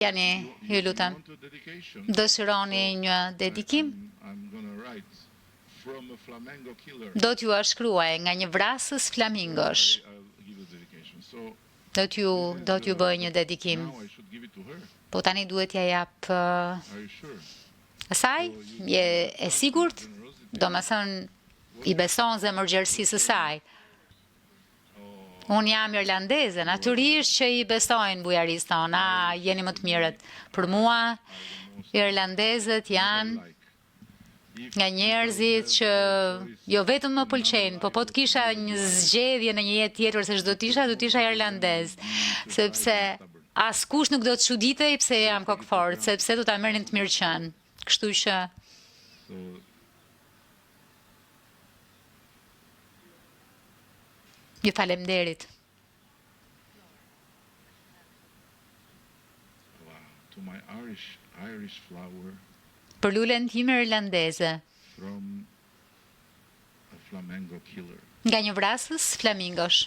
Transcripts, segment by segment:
Jani, ju lutem, dëshironi një dedikim? Do t'ju shkruaj nga një vrasës flamingosh. Do t'ju bëj një dedikim. Po tani duhet ja jap asaj? Je e sigurt? Do me thënë, i beson zemërgjerësisë saj. Unë jam irlandeze, natyrisht që i besojnë bujarisë tonë, jeni më të mirët. Për mua, irlandezët janë nga njerëzit që jo vetëm më pëlqejnë, po të kisha një zgjedhje në një jetë tjetër se çdo do t'isha irlandez, sepse askush nuk do të çuditej pse jam kokfort, sepse do ta merrin të mirë qenë. Kështu që ju falemnderit. Për lulen time irlandeze. Nga një vrasës flamingosh.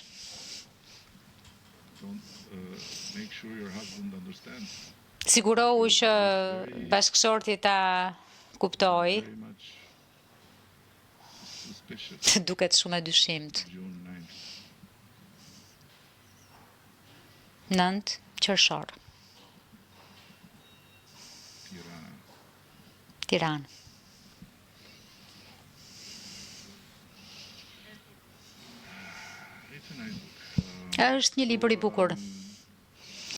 Sigurohu që bashkëshorti ta kuptoi. Duket shumë e dyshimt. 9 qershor. Tiranë. Është një libër i bukur.